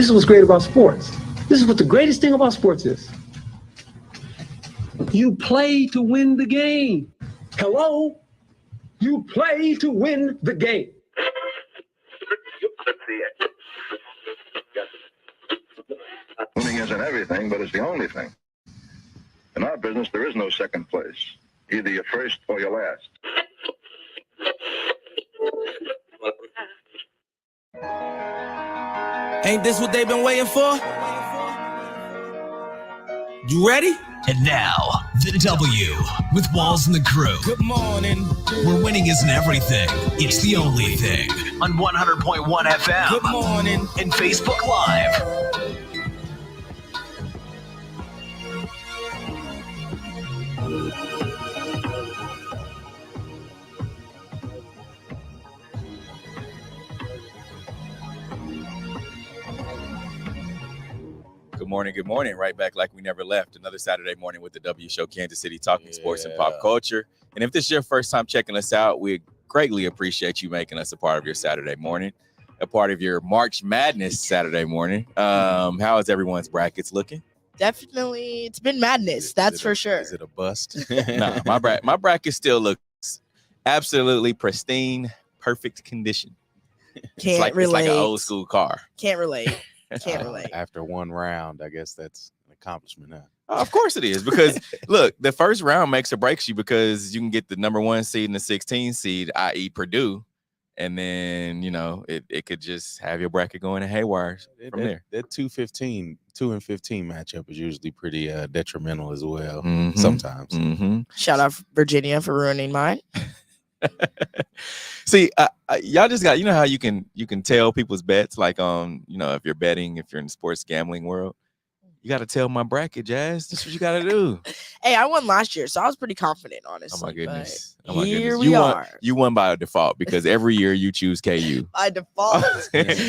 is what's great about sports. This is what the greatest thing about sports is. You play to win the game. Hello? You play to win the game. Winning isn't everything, but it's the only thing. In our business, there is no second place. Either you're first or you're last. Ain't this what they've been waiting for? You ready? And now, the W with Walls and the crew. Good morning. Where winning isn't everything, it's the only thing. On 100.1 FM. Good morning. And Facebook Live. Good morning. Right back like we never left. Another Saturday morning with the W Show, Kansas City, talking sports and pop culture. And if this is your first time checking us out, we greatly appreciate you making us a part of your Saturday morning, a part of your March Madness Saturday morning. How is everyone's brackets looking? Definitely, it's been madness. That's for sure. Is it a bust? No, my bracket still looks absolutely pristine, perfect condition. Can't relate. It's like an old school car. Can't relate. Can't relate. After one round, I guess that's an accomplishment now. Of course it is, because look, the first round makes or breaks you, because you can get the number 1 seed and the 16 seed, i.e. Purdue, and then it could just have your bracket going to haywire from there. That 2 and 15 matchup is usually pretty detrimental as well. Mm-hmm. Sometimes. Mm-hmm. Shout out Virginia for ruining mine. See, y'all just got, how you can tell people's bets, like if you're betting, if you're in the sports gambling world, you got to tell my bracket, Jazz. That's what you got to do. Hey, I won last year, so I was pretty confident, honestly. Oh my goodness. Here we are. You won by default, because every year you choose KU. By default.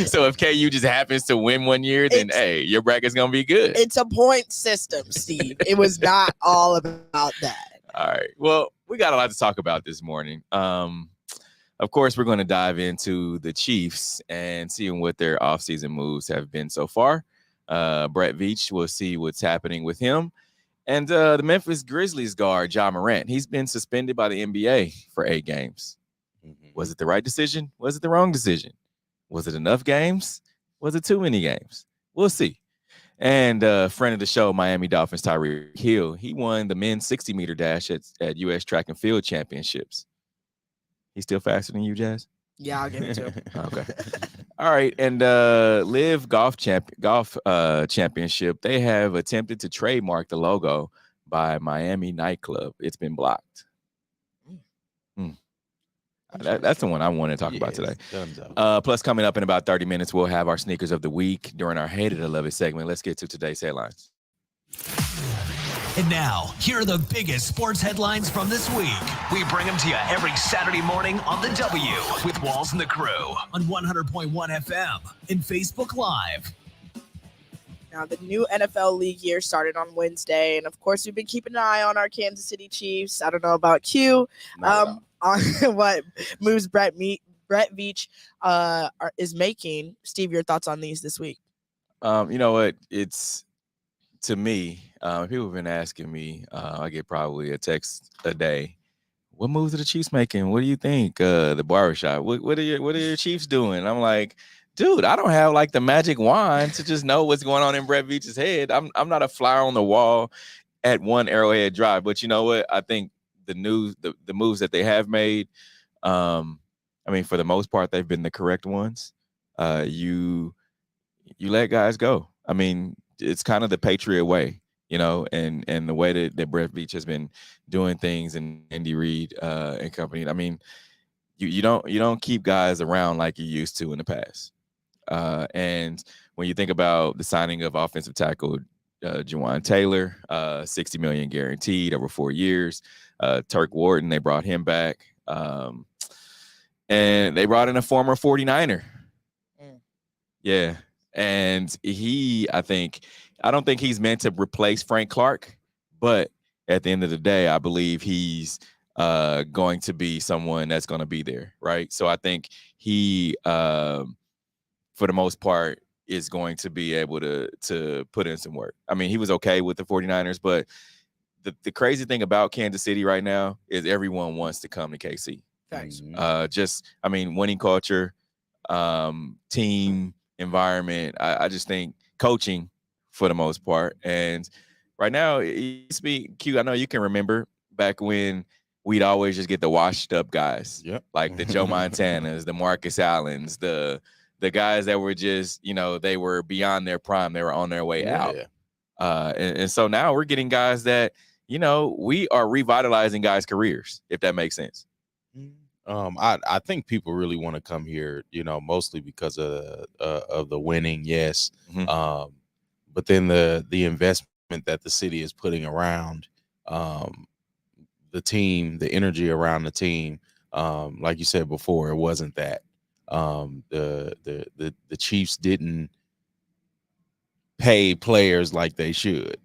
So if KU just happens to win one year, then hey, your bracket's gonna be good. It's a point system, Steve. It was not all about that. All right. Well, we got a lot to talk about this morning. Of course, we're going to dive into the Chiefs and seeing what their offseason moves have been so far. Brett Veach, we'll see what's happening with him. And the Memphis Grizzlies guard, Ja Morant, he's been suspended by the NBA for 8 games. Mm-hmm. Was it the right decision? Was it the wrong decision? Was it enough games? Was it too many games? We'll see. And friend of the show, Miami Dolphins, Tyreek Hill, he won the men's 60-meter dash at U.S. Track and Field Championships. He's still faster than you, Jazz? Yeah, I'll give it to him. Okay. All right. And Live Golf Championship, they have attempted to trademark the logo by Miami nightclub. It's been blocked. That's the one I want to talk about today. Plus, coming up in about 30 minutes, we'll have our sneakers of the week during our Hated or Love It segment. Let's get to today's headlines. And now, here are the biggest sports headlines from this week. We bring them to you every Saturday morning on the W with Walls and the crew on 100.1 FM and Facebook Live. Now, the new NFL league year started on Wednesday, and of course, we've been keeping an eye on our Kansas City Chiefs. I don't know about Q, on what moves Brett Veach is making. Steve, your thoughts on these this week? You know what? It's, to me, people have been asking me, I get probably a text a day. What moves are the Chiefs making? What do you think? The barbershop. What are your Chiefs doing? I'm like, dude, I don't have like the magic wand to just know what's going on in Brett Veach's head. I'm not a fly on the wall at one Arrowhead Drive. But you know what? I think the moves that they have made, I mean, for the most part, they've been the correct ones. You let guys go. I mean, it's kind of the Patriot way, and the way that Brett Veach has been doing things, and Andy Reid and company. I mean, you don't keep guys around like you used to in the past. And when you think about the signing of offensive tackle Juwan Taylor, $60 million guaranteed over 4 years, Turk Wharton, they brought him back, and they brought in a former 49er. Yeah. And I don't think he's meant to replace Frank Clark, but at the end of the day, I believe he's going to be someone that's going to be there, right? So I think he, for the most part, is going to be able to put in some work. I mean, he was okay with the 49ers, but the crazy thing about Kansas City right now is everyone wants to come to KC. Thanks. Winning culture, team environment. I just think coaching for the most part. And right now, it used to be Q. I know you can remember back when we'd always just get the washed up guys, like the Joe Montanas, the Marcus Allens, the guys that were just, they were beyond their prime. They were on their way out. And so now we're getting guys that, we are revitalizing guys' careers, if that makes sense. I think people really want to come here, mostly because of the winning, yes. Mm-hmm. But then the investment that the city is putting around the team, the energy around the team, like you said before, it wasn't that. The Chiefs didn't pay players like they should.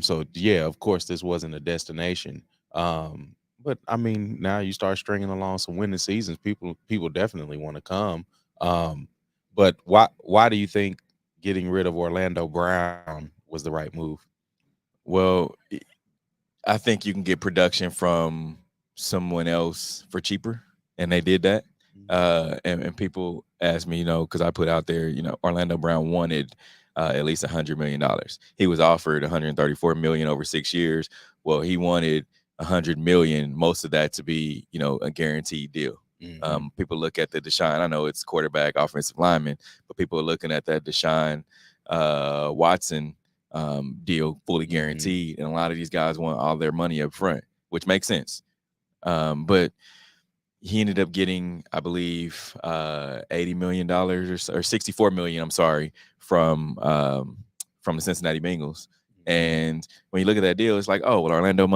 So of course this wasn't a destination. But I mean, now you start stringing along some winning seasons, people definitely want to come. But why do you think getting rid of Orlando Brown was the right move? Well, I think you can get production from someone else for cheaper, and they did that. And people ask me, because I put out there, Orlando Brown wanted at least $100 million. He was offered $134 million over 6 years. Well, he wanted $100 million, most of that to be, a guaranteed deal. People look at the Deshaun. I know it's quarterback, offensive lineman, but people are looking at that Deshaun Watson deal fully guaranteed, and a lot of these guys want all their money up front, which makes sense. But he ended up getting, I believe, $80 million or $64 million. I'm sorry, from the Cincinnati Bengals. And when you look at that deal, it's like, oh, well, Orlando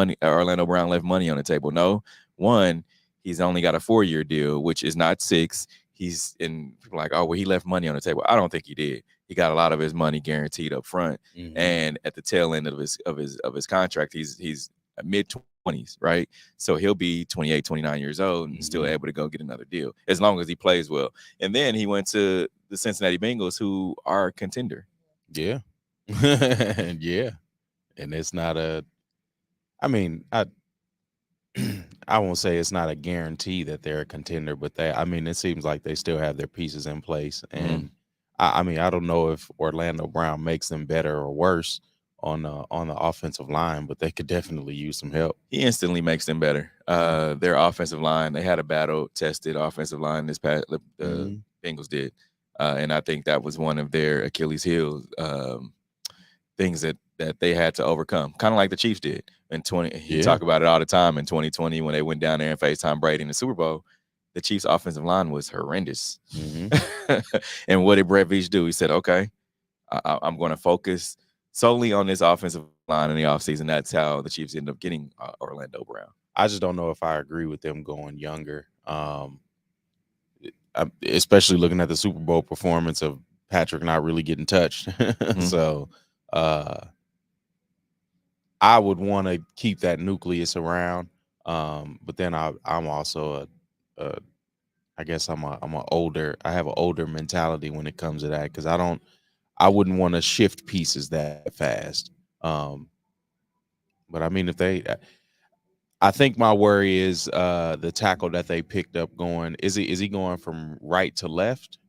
Brown left money on the table. No, one, he's only got a 4-year deal, which is not 6. He's in people like, oh, well, he left money on the table. I don't think he did. He got a lot of his money guaranteed up front, and at the tail end of his contract, he's mid-20s, right? So he'll be 28, 29 years old and still able to go get another deal as long as he plays well. And then he went to the Cincinnati Bengals, who are a contender. Yeah. Yeah. And it's not I won't say it's not a guarantee that they're a contender, but it seems like they still have their pieces in place. And I don't know if Orlando Brown makes them better or worse on the offensive line, but they could definitely use some help. He instantly makes them better. Their offensive line, they had a battle-tested offensive line this past. The Bengals did, and I think that was one of their Achilles' heels, things that they had to overcome, kind of like the Chiefs did in 20. You talk about it all the time in 2020 when they went down there and faced Tom Brady in the Super Bowl. The Chiefs' offensive line was horrendous. And what did Brett Veach do? He said, okay, I'm going to focus solely on this offensive line in the offseason. That's how the Chiefs ended up getting Orlando Brown. I just don't know if I agree with them going younger, especially looking at the Super Bowl performance of Patrick not really getting touched. So I would want to keep that nucleus around. But then I'm also I guess I have an older mentality when it comes to that, because I wouldn't want to shift pieces that fast. But I mean, I think my worry is the tackle that they picked up going. Is he going from right to left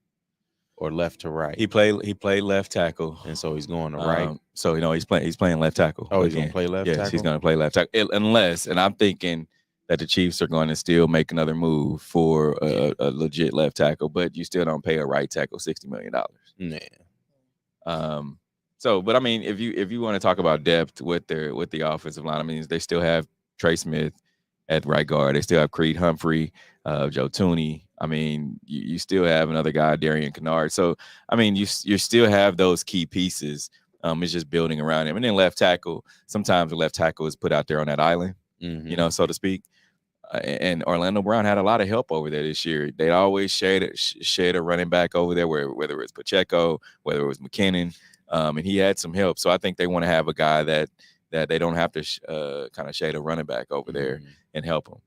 or left to right? He played left tackle, and so he's going to right. So he's playing left tackle. Oh, he's going to play left tackle? Yes, he's going to play left tackle. Unless, and I'm thinking that the Chiefs are going to still make another move for a legit left tackle, but you still don't pay a right tackle $60 million. Nah. But I mean, if you want to talk about depth with the offensive line, I mean, they still have Trey Smith at right guard. They still have Creed Humphrey, Joe Tooney. I mean, you still have another guy, Darian Kennard. So, I mean, you still have those key pieces. It's just building around him. And then left tackle, sometimes the left tackle is put out there on that island, so to speak. And Orlando Brown had a lot of help over there this year. They always shared a running back over there, whether it's Pacheco, whether it was McKinnon, and he had some help. So I think they want to have a guy that they don't have to kind of shade a running back over there and help him.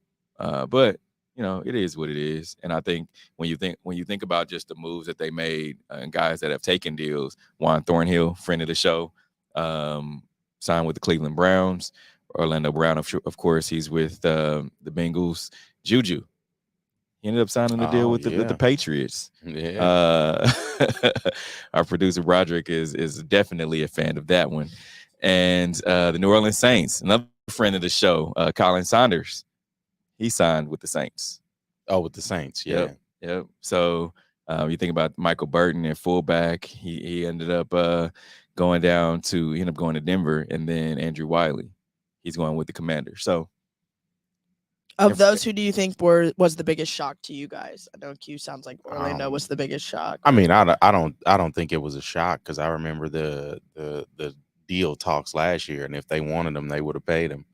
But it is what it is. And I think when you think about just the moves that they made and guys that have taken deals, Juan Thornhill, friend of the show, signed with the Cleveland Browns. Orlando Brown, of course, he's with the Bengals. Juju, he ended up signing a deal with the Patriots. Yeah. Our producer Broderick is definitely a fan of that one. And the New Orleans Saints, another friend of the show, Colin Saunders, he signed with the Saints. Oh, with the Saints, yeah. Yep. So you think about Michael Burton at fullback, he ended up going to Denver, and then Andrew Wiley, he's going with the Commanders. So of those, who do you think was the biggest shock to you guys? I know Q sounds like Orlando was the biggest shock. I mean, I don't think it was a shock because I remember the deal talks last year, and if they wanted them, they would have paid them.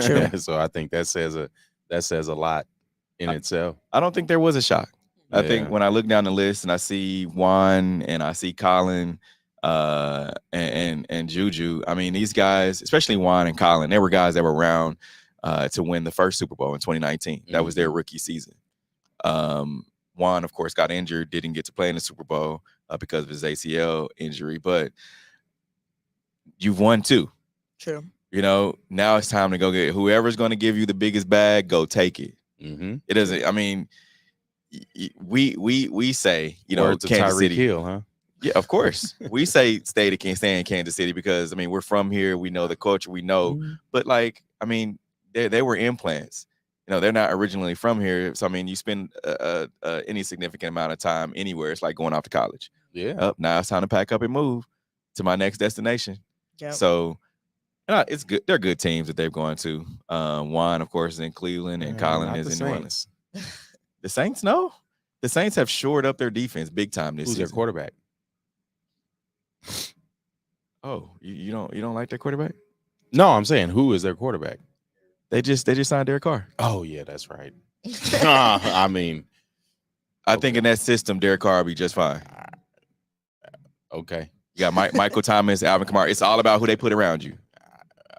True. So I think that says a lot in itself. I don't think there was a shock. I think when I look down the list and I see Juan and I see Colin and Juju, I mean, these guys, especially Juan and Colin, they were guys that were around to win the first Super Bowl in 2019. That was their rookie season. Juan, of course, got injured, didn't get to play in the Super Bowl because of his ACL injury, but you've won 2. True. Now it's time to go get whoever's going to give you the biggest bag, go take it. It doesn't, I mean, we say, Words of Kansas Tyreek City. Hill, huh? Yeah, of course. We say stay in Kansas City because, I mean, we're from here. We know the culture. We know. But, like, I mean, they were implants. They're not originally from here. So, I mean, you spend any significant amount of time anywhere. It's like going off to college. Yeah. Now it's time to pack up and move to my next destination. Yep. So, it's good. They're good teams that they've gone to. Juan, of course, is in Cleveland, and Colin is in New Orleans. The Saints, no. The Saints have shored up their defense big time this season. Who's their quarterback? Oh, you don't like their quarterback? No, I'm saying who is their quarterback? They just signed Derek Carr. Oh yeah, that's right. I mean, I think in that system, Derek Carr will be just fine. Okay. You got Michael Thomas, Alvin Kamara. It's all about who they put around you.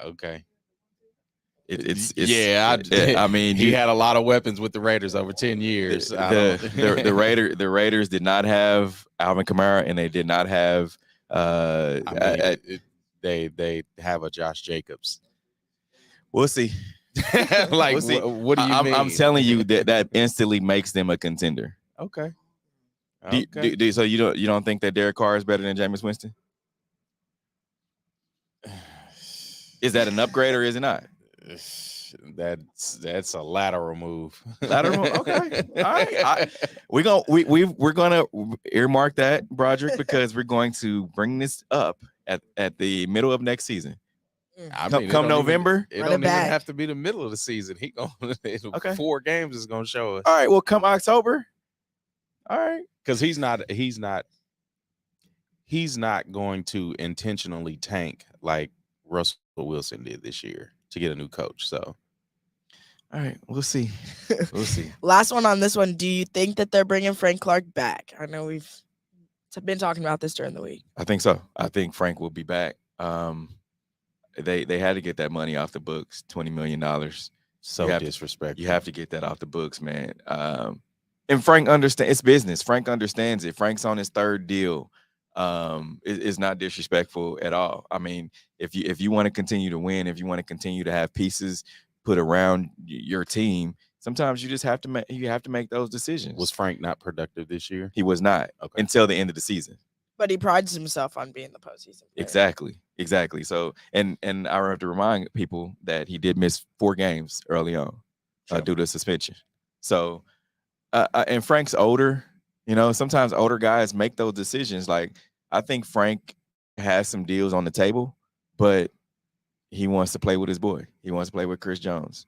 Okay. I mean, he had a lot of weapons with the Raiders over 10 years. The Raiders did not have Alvin Kamara, and they did not have. They have a Josh Jacobs. We'll see. Like, we'll see. What do you mean? I'm telling you that instantly makes them a contender. Okay. So you don't think that Derek Carr is better than Jameis Winston? Is that an upgrade or is it not? That's a lateral move. Lateral move? Okay. All right. We're gonna earmark that, Broderick, because we're going to bring this up at the middle of next season. Come November. It don't even have to be the middle of the season. He going 4 games is gonna show us. All right. Well, come October. All right. Because he's not going to intentionally tank like Russell Wilson did this year to get a new coach. So, all right, we'll see. We'll see. Last one on this one. Do you think that they're bringing Frank Clark back? I know we've been talking about this during the week. I think so. I think Frank will be back. They had to get that money off the books, $20 million. So disrespectful. You have to get that off the books, man. And Frank understands it's business. Frank understands it. Frank's on his 3rd deal. Is not disrespectful at all. I mean, if you want to continue to win, if you want to continue to have pieces put around your team, sometimes you just have to make those decisions. Was Frank not productive this year? He was not until the end of the season. But he prides himself on being the postseason player. Exactly. So, and I have to remind people that he did miss 4 games early on due to suspension. So, and Frank's older. Sometimes older guys make those decisions. Like, I think Frank has some deals on the table, but he wants to play with his boy. He wants to play with Chris Jones.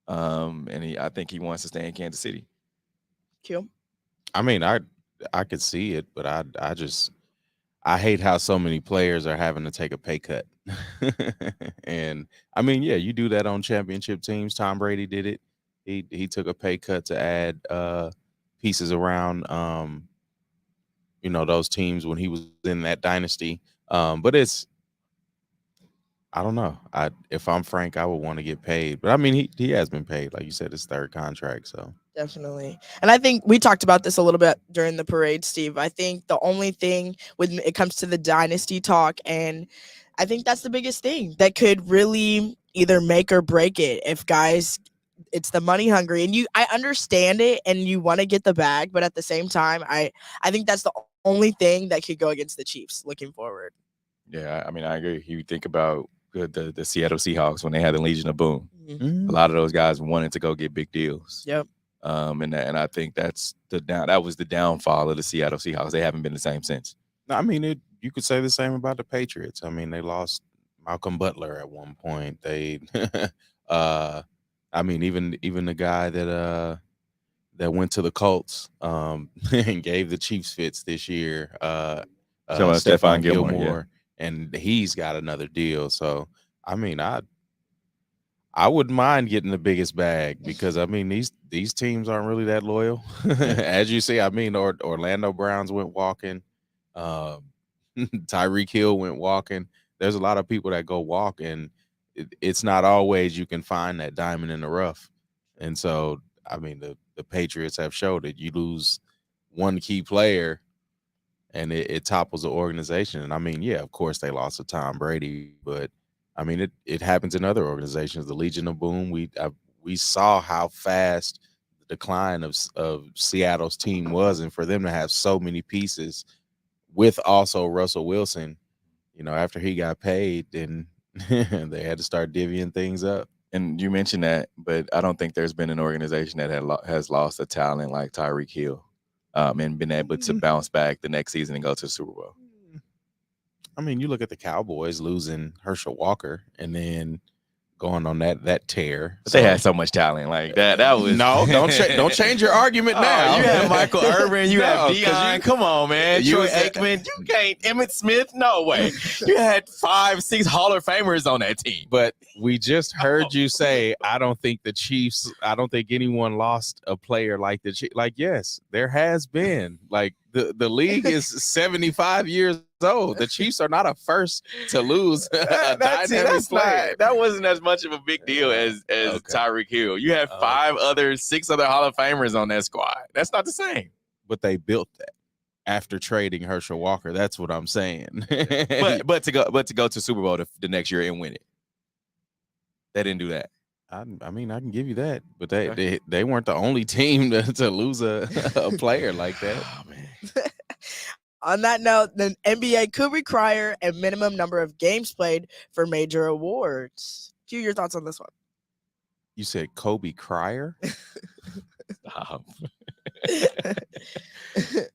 And I think he wants to stay in Kansas City. Q? I mean, I could see it, but I hate how so many players are having to take a pay cut. And I mean, yeah, you do that on championship teams. Tom Brady did it. He took a pay cut to add pieces around those teams when he was in that dynasty. But I don't know. If I'm Frank, I would want to get paid. But I mean, he has been paid, like you said, his third contract. So Definitely. And I think we talked about this a little bit during the parade, Steve. I think the only thing when it comes to the dynasty talk, and I think that's the biggest thing that could really either make or break it if guys it's the money hungry. And I understand it and you want to get the bag, but at the same time, I think that's the only thing that could go against the Chiefs looking forward. Yeah, I mean, I agree. You think about the Seattle Seahawks when they had the Legion of Boom. Mm-hmm. A lot of those guys wanted to go get big deals. Yep. And I think that was the downfall of the Seattle Seahawks. They haven't been the same since. I mean, you could say the same about the Patriots. I mean, they lost Malcolm Butler at one point. They, I mean, even the guy that went to the Colts and gave the Chiefs fits this year. Stephon Gilmore, and he's got another deal. So I mean, I wouldn't mind getting the biggest bag because I mean these teams aren't really that loyal, as you see. I mean, Orlando Browns went walking, Tyreek Hill went walking. There's a lot of people that go walk, and it's not always you can find that diamond in the rough. And so, I mean, the Patriots have showed it. You lose one key player, and it topples the organization. And I mean, yeah, of course they lost to Tom Brady, but I mean, it happens in other organizations. The Legion of Boom, we saw how fast the decline of Seattle's team was, and for them to have so many pieces with also Russell Wilson, you know, after he got paid, then they had to start divvying things up. And you mentioned that, but I don't think there's been an organization that has lost a talent like Tyreek Hill, and been able to bounce back the next season and go to the Super Bowl. I mean, you look at the Cowboys losing Herschel Walker and then going on that tear. But they had so much talent like that. That was don't change your argument now. You had Michael Irvin, you had No, D-1. Come on, man. Troy Aikman, you can't. Emmitt Smith, no way. You had 5-6 Hall of Famers on that team. But we just heard you say, I don't think anyone lost a player like the Chiefs. Like, yes, there has been. Like, the league is 75 years old. The Chiefs are not a first to lose a dynamic player. That wasn't as much of a big deal as Tyreek Hill. You had 6 other Hall of Famers on that squad. That's not the same. But they built that after trading Herschel Walker. That's what I'm saying. but to go to Super Bowl the next year and win it, they didn't do that. I mean, I can give you that, but they weren't the only team to lose a player like that. Oh man. On that note, the NBA could require a minimum number of games played for major awards. Q, your thoughts on this one? You said Kobe Cryer? Stop.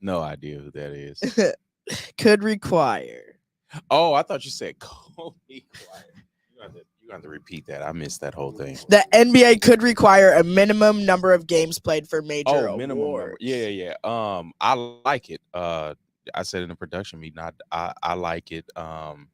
No idea who that is. Could require. Oh, I thought you said Kobe Cryer. You have to repeat that. I missed that whole thing. The NBA could require a minimum number of games played for major awards. Number. Yeah. I like it. I said in the production meeting, I like it. One,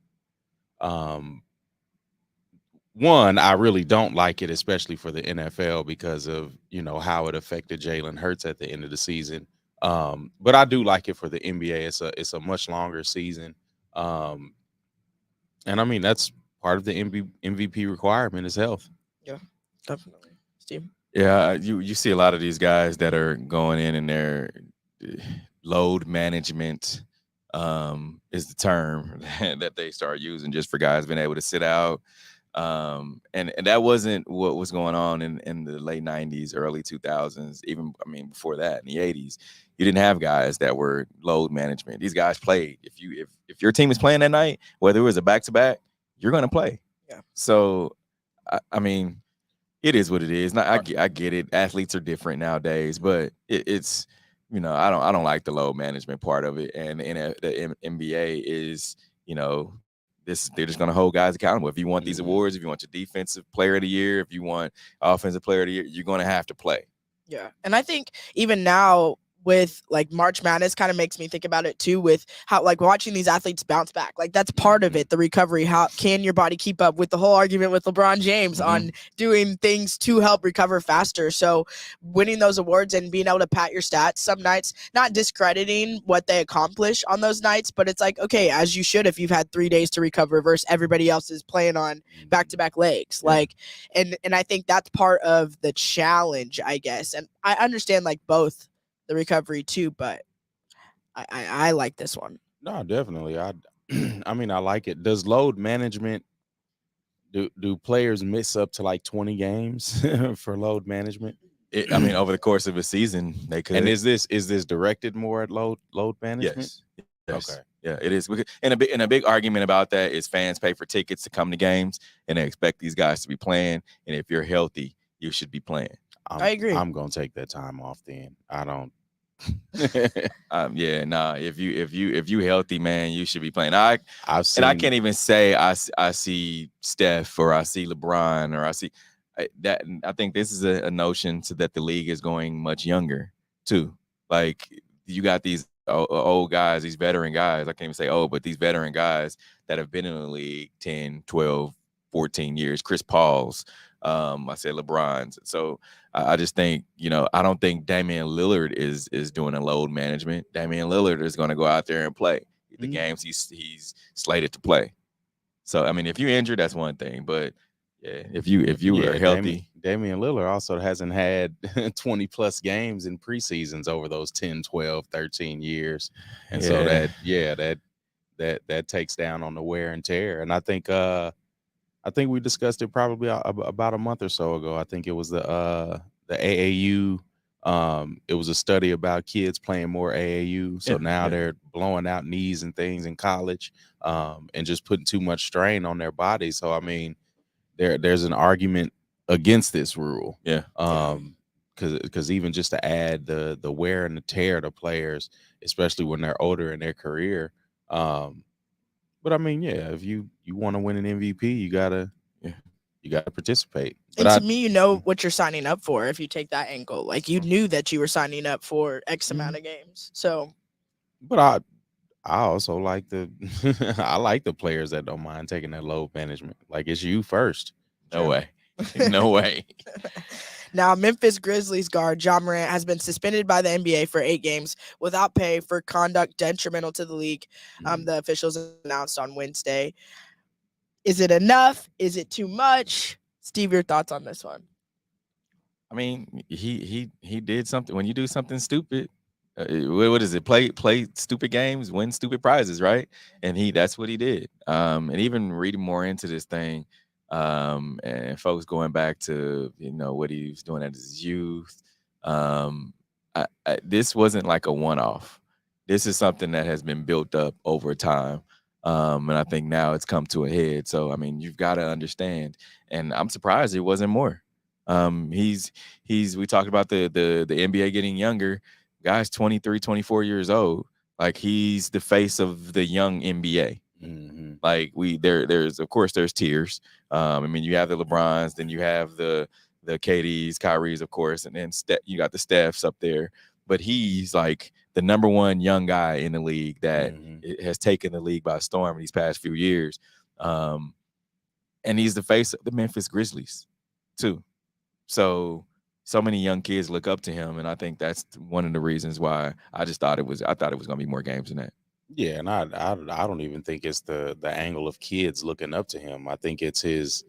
I really don't like it, especially for the NFL because of, you know, how it affected Jalen Hurts at the end of the season. But I do like it for the NBA. It's a much longer season. And I mean, that's part of the MVP requirement is health. Yeah, definitely. Steve? Yeah, you see a lot of these guys that are going in and their load management is the term that they start using just for guys being able to sit out. And that wasn't what was going on in the late 90s, early 2000s, even, I mean, before that in the 80s. You didn't have guys that were load management. These guys played. If your team is playing that night, whether it was a back-to-back, you're going to play. Yeah. So, I mean, it is what it is. I get it. Athletes are different nowadays, but it's, you know, I don't like the load management part of it. And the NBA is, you know, they're just going to hold guys accountable. If you want these awards, if you want your defensive player of the year, if you want offensive player of the year, you're going to have to play. Yeah. And I think even now with like March Madness kind of makes me think about it too, with how like watching these athletes bounce back. Like that's part of it, the recovery. How can your body keep up with the whole argument with LeBron James on doing things to help recover faster? So winning those awards and being able to pat your stats some nights, not discrediting what they accomplish on those nights, but it's like, okay, as you should if you've had 3 days to recover versus everybody else is playing on back-to-back legs. Like, and I think that's part of the challenge, I guess. And I understand like both the recovery too, but I like this one. No, definitely. I mean, I like it. Does load management, do players miss up to like 20 games for load management? I mean, over the course of a season, they could. And is this directed more at load management? Yes. Okay. Yeah, it is. And a big argument about that is fans pay for tickets to come to games, and they expect these guys to be playing. And if you're healthy, you should be playing. I agree. I'm gonna take that time off then. I don't. If you healthy, man, you should be playing. I can't even say I see Steph or I see LeBron or I see that. I think this is a notion that the league is going much younger too. Like you got these old guys, these veteran guys. I can't even say old, but these veteran guys that have been in the league 10, 12, 14 years. Chris Paul's. I said LeBron's. So I just think, I don't think Damian Lillard is doing a load management. Damian Lillard is going to go out there and play the games he's slated to play. So I mean, if you're injured, that's one thing. But yeah, if you are healthy, Damian Lillard also hasn't had 20 plus games in preseasons over those 10, 12, 13 years, and so that takes down on the wear and tear. And I think we discussed it probably about a month or so ago. I think it was the AAU. It was a study about kids playing more AAU. So now they're blowing out knees and things in college, and just putting too much strain on their body. So I mean, there's an argument against this rule. Yeah. Because even just to add the wear and the tear to players, especially when they're older in their career. But I mean, if you want to win an MVP, you gotta participate. But and to me, what you're signing up for if you take that angle. Like you knew that you were signing up for X amount of games. So, but I also like I like the players that don't mind taking that load management. Like it's you first. No way. No way. Now, Memphis Grizzlies guard Ja Morant has been suspended by the NBA for 8 games without pay for conduct detrimental to the league. The officials announced on Wednesday. Is it enough? Is it too much? Steve, your thoughts on this one? I mean, he did something. When you do something stupid, what is it? Play stupid games, win stupid prizes, right? And that's what he did. And even reading more into this thing, and folks going back to what he was doing at his youth, this wasn't like a one-off. This is something that has been built up over time, and I think now it's come to a head. So I mean, you've got to understand, and I'm surprised it wasn't more. We talked about the NBA getting younger. Guy's 23, 24 years old. Like he's the face of the young NBA. Like there's of course there's tiers. I mean, you have the LeBrons, then you have the KDs, Kyries, of course, and then you got the Stephs up there. But he's like the number one young guy in the league that has taken the league by storm these past few years. And he's the face of the Memphis Grizzlies too. So many young kids look up to him, and I think that's one of the reasons why I thought it was going to be more games than that. Yeah, and I don't even think it's the angle of kids looking up to him. I think it's his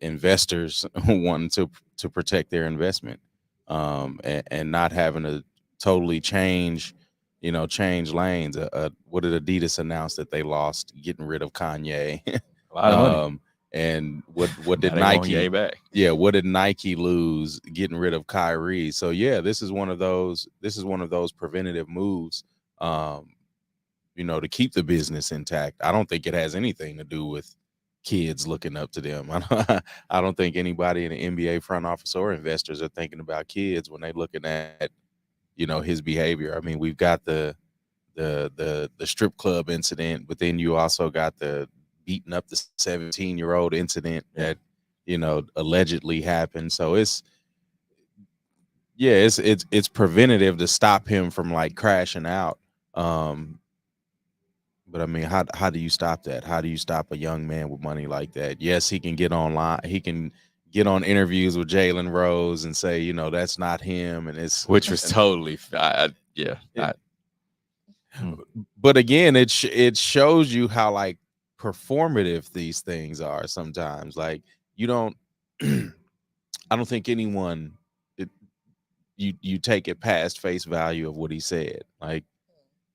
investors wanting to protect their investment, and not having to totally change lanes. What did Adidas announce that they lost? Getting rid of Kanye. A lot of money. And what did Nike? What did Nike lose getting rid of Kyrie? So yeah, this is one of those preventative moves. To keep the business intact. I don't think it has anything to do with kids looking up to them. I don't think anybody in the NBA front office or investors are thinking about kids when they're looking at, his behavior. I mean, we've got the strip club incident, but then you also got the beating up the 17-year-old incident that, allegedly happened. So yeah, it's preventative to stop him from like crashing out. But I mean, how do you stop that? How do you stop a young man with money like that? Yes, he can get online. He can get on interviews with Jalen Rose and say, you know, that's not him, and it's which was totally, But again, it shows you how like performative these things are sometimes. Like you don't, I don't think anyone, you take it past face value of what he said. Like,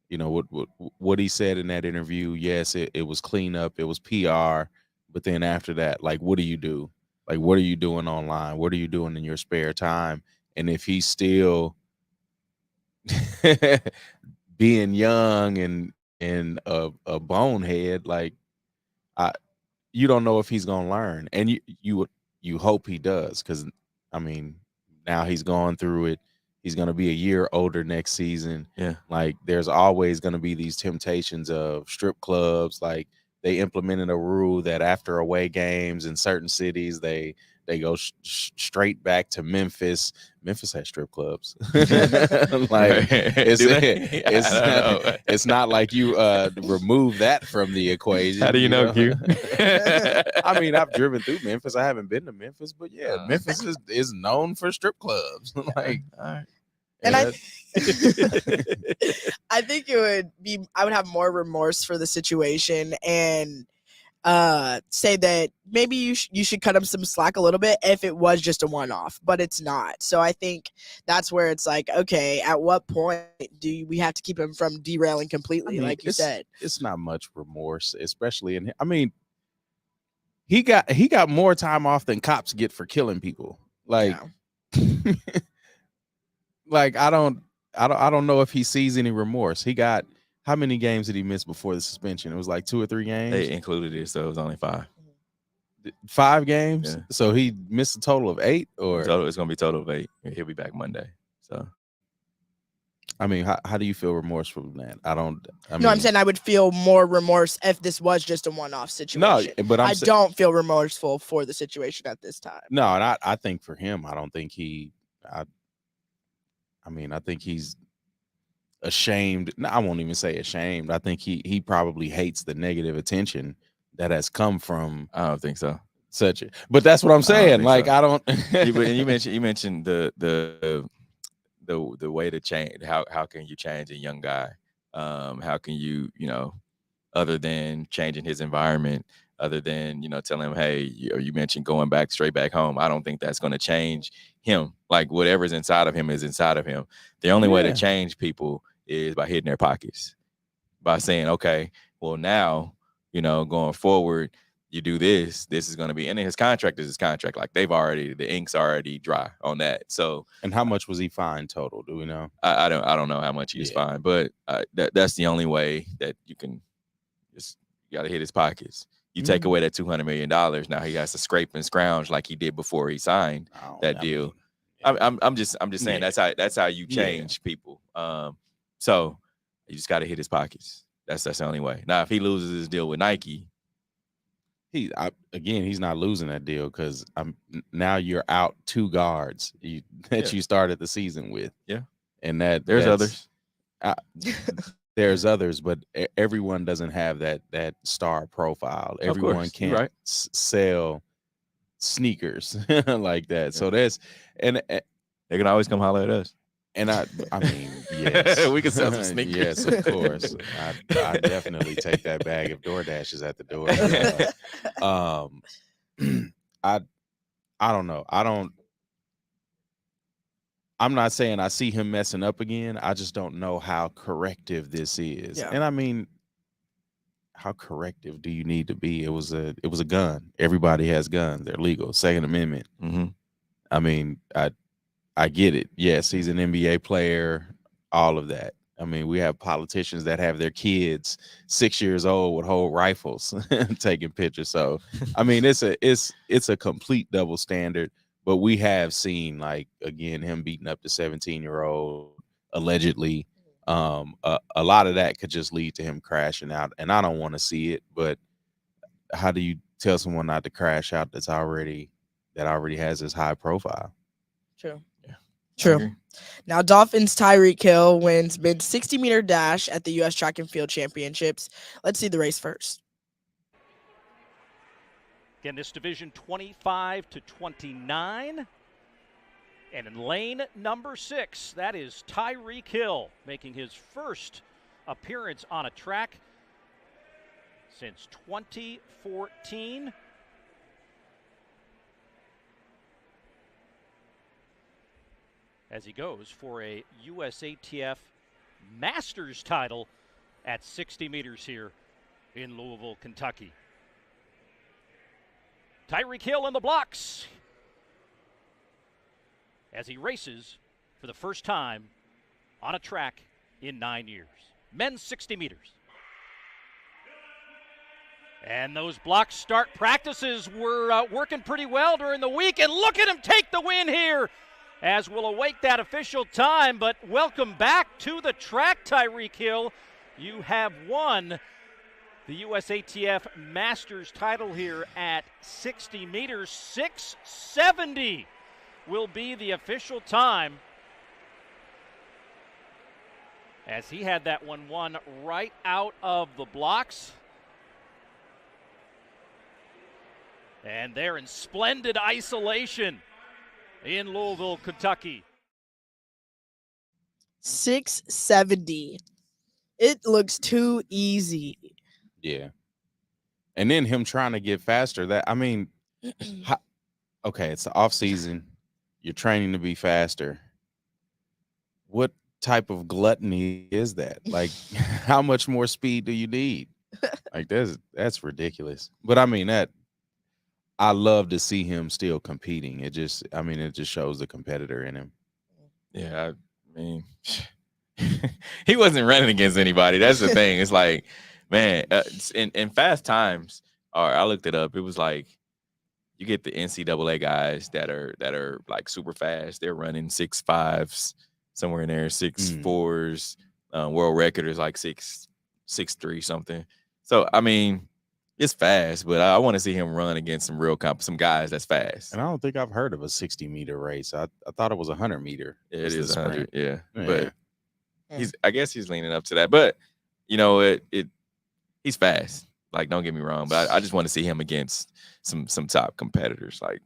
you know what he said in that interview. Yes, it was cleanup, it was PR, but then after that, like, what do you do? Like, what are you doing online? What are you doing in your spare time? And if he's still being young and a bonehead, like, you don't know if he's gonna learn, and you hope he does, because I mean, now he's gone through it. He's gonna be a year older next season. Yeah. Like, there's always gonna be these temptations of strip clubs. Like, they implemented a rule that after away games in certain cities, they go straight back to Memphis. Memphis has strip clubs. Like, it's not like you remove that from the equation. How do you know, Q? I mean, I've driven through Memphis. I haven't been to Memphis, but yeah, Memphis is known for strip clubs. Like, all right. And I think I would have more remorse for the situation and say that maybe you should cut him some slack a little bit if it was just a one-off, but it's not. So I think that's where it's like, okay, at what point do we have to keep him from derailing completely? I mean, like you said, it's not much remorse, especially in. I mean, he got more time off than cops get for killing people. Like, yeah. Like, I don't know if he sees any remorse. He got, how many games did he miss before the suspension? It was like 2 or 3 games. They included it, so it was only 5. 5 games. Yeah. So he missed a total of 8, or it's gonna be total of 8. He'll be back Monday. So, I mean, how do you feel remorseful from that? I'm saying I would feel more remorse if this was just a one-off situation. No, but I don't feel remorseful for the situation at this time. No, and I think for him, I don't think I think he's ashamed. No, I won't even say ashamed. I think he probably hates the negative attention that has come from. I don't think so. But that's what I'm saying. Like, so. I don't. you mentioned the way to change. How can you change a young guy? How can you other than changing his environment, other than telling him, hey, you mentioned going straight back home. I don't think that's going to change him. Like, whatever's inside of him is inside of him. The only way to change people is by hitting their pockets, by saying, okay, well, now, going forward, you do this is going to be, and then his contract is his contract. Like, the ink's already dry on that. So, and how much was he fined total? Do we know? I don't know how much he was fined, but that's the only way that you can you got to hit his pockets. You take away that $200 million. Now he has to scrape and scrounge like he did before he signed that deal. I'm just saying that's how you change people. So you just got to hit his pockets. That's the only way. Now, if he loses his deal with Nike, he's not losing that deal, because now you're out 2 guards that you started the season with. Yeah, and there's others. There's others, but everyone doesn't have that star profile. Everyone can't sell sneakers like that. Yeah. So and they can always come holler at us. And I mean, yes, we can sell some sneakers. Yes, of course. I definitely take that bag if DoorDash is at the door. I don't know. I'm not saying I see him messing up again. I just don't know how corrective this is. Yeah. And I mean, how corrective do you need to be? It was a gun. Everybody has guns. They're legal. Second Amendment. Mm-hmm. I mean, I get it. Yes, he's an NBA player. All of that. I mean, we have politicians that have their kids 6 years old with whole rifles taking pictures. So, I mean, it's a complete double standard. But we have seen, like, again, him beating up the 17-year-old allegedly. A lot of that could just lead to him crashing out, and I don't want to see it. But how do you tell someone not to crash out that already has this high profile? True. Yeah. True. Now, Dolphins Tyreek Hill wins mid 60-meter dash at the U.S. Track and Field Championships. Let's see the race first. Again, this division 25 to 29. And in lane number 6, that is Tyreek Hill making his first appearance on a track since 2014. As he goes for a USATF Masters title at 60 meters here in Louisville, Kentucky. Tyreek Hill in the blocks as he races for the first time on a track in 9 years. Men's 60 meters. And those block start practices were working pretty well during the week. And look at him take the win here as we'll await that official time. But welcome back to the track, Tyreek Hill. You have won the USATF Masters title here at 60 meters. 6:70 will be the official time, as he had that one won right out of the blocks. And they're in splendid isolation in Louisville, Kentucky. 6:70. It looks too easy. Yeah. And then him trying to get faster. Okay, it's the off season. You're training to be faster. What type of gluttony is that? Like, how much more speed do you need? Like, that's ridiculous. But I mean, I love to see him still competing. It just shows the competitor in him. Yeah, I mean, he wasn't running against anybody. That's the thing. It's like, man, in fast times, or I looked it up. It was like you get the NCAA guys that are like super fast. They're running 6.5s somewhere in there, 6.4s. World record is like 6.3 something. So I mean, it's fast, but I want to see him run against some guys that's fast. And I don't think I've heard of a 60-meter race. I thought it was 100-meter. Yeah, it is 100. Yeah, yeah. But I guess he's leaning up to that. But you know, he's fast. Like, don't get me wrong, but I just want to see him against some top competitors. Like,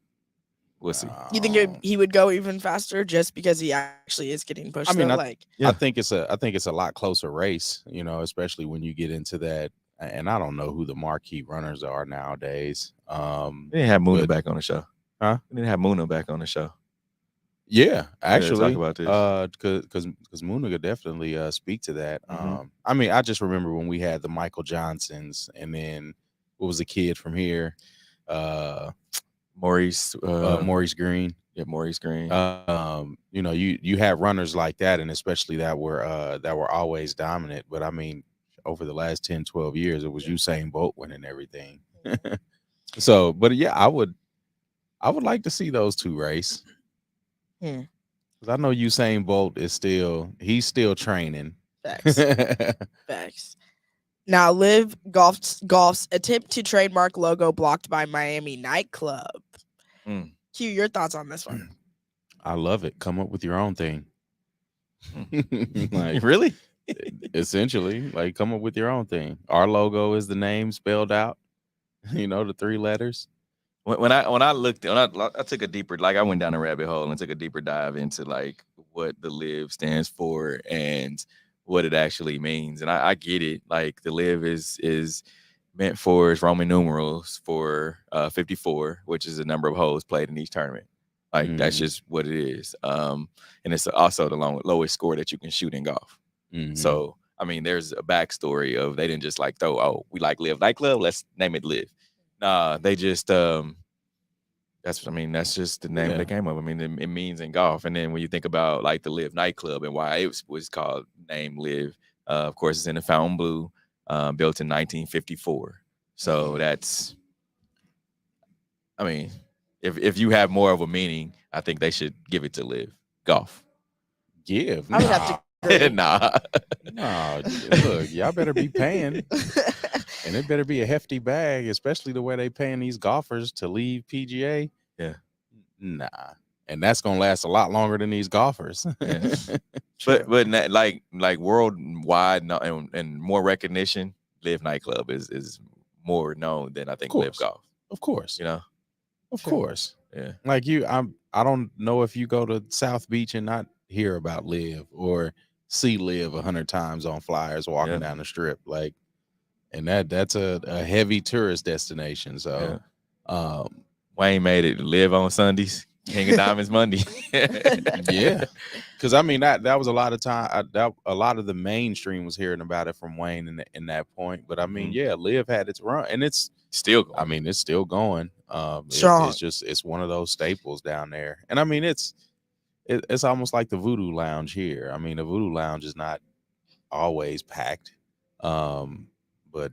we'll see. You think he would go even faster just because he actually is getting pushed? I mean, I think it's a lot closer race. You know, especially when you get into that. And I don't know who the marquee runners are nowadays. They didn't have Muna back on the show, huh? They didn't have Muna back on the show. Yeah, actually, talk about this. because Muna could definitely speak to that. I mean, I just remember when we had the Michael Johnsons, and then what was the kid from here? Maurice Green. Yeah, Maurice Green. You know, you have runners like that, and especially that were always dominant. But I mean, over the last 10, 12 years, it was Usain Bolt winning everything. So, but yeah, I would like to see those two race. Yeah. Because I know Usain Bolt is still training. Facts. Facts. Now, Liv Golf's attempt to trademark logo blocked by Miami nightclub. Q, your thoughts on this one? I love it. Come up with your own thing. Like, really? Essentially, like, come up with your own thing. Our logo is the name spelled out. You know, the 3 letters. When I took a deeper, like, I went down a rabbit hole and took a deeper dive into like what the Liv stands for and what it actually means. And I get it. Like, the Liv is meant for its Roman numerals for 54, which is the number of holes played in each tournament. Like, that's just what it is. And it's also the lowest score that you can shoot in golf. So, I mean, there's a backstory of they didn't just like throw, oh, we like Liv nightclub, let's name it Liv. Nah, they just that's just the name they came up. I mean, it means in golf. And then when you think about like the Liv nightclub and why it was called named Liv, of course, it's in the Fontainebleau, built in 1954. So that's, I mean, if you have more of a meaning, I think they should give it to Liv golf. Give? I would have to. Nah. No, look, y'all better be paying. And it better be a hefty bag, especially the way they paying these golfers to leave PGA. Yeah. Nah. and that's gonna last a lot longer than these golfers. Yeah. but like worldwide and more recognition, Live nightclub is more known than I think Live golf. Of course, of course. Yeah, like I don't know if you go to South Beach and not hear about Live or see Live 100 times on flyers walking down the strip. Like, and that's a heavy tourist destination. So, Wayne made it Live on Sundays, King of Diamonds Monday. Yeah, because I mean that was a lot of time. A lot of the mainstream was hearing about it from Wayne in that point. But I mean, Live had its run, and it's still going. I mean, it's still going. It's one of those staples down there, and I mean it's almost like the Voodoo Lounge here. I mean, the Voodoo Lounge is not always packed, but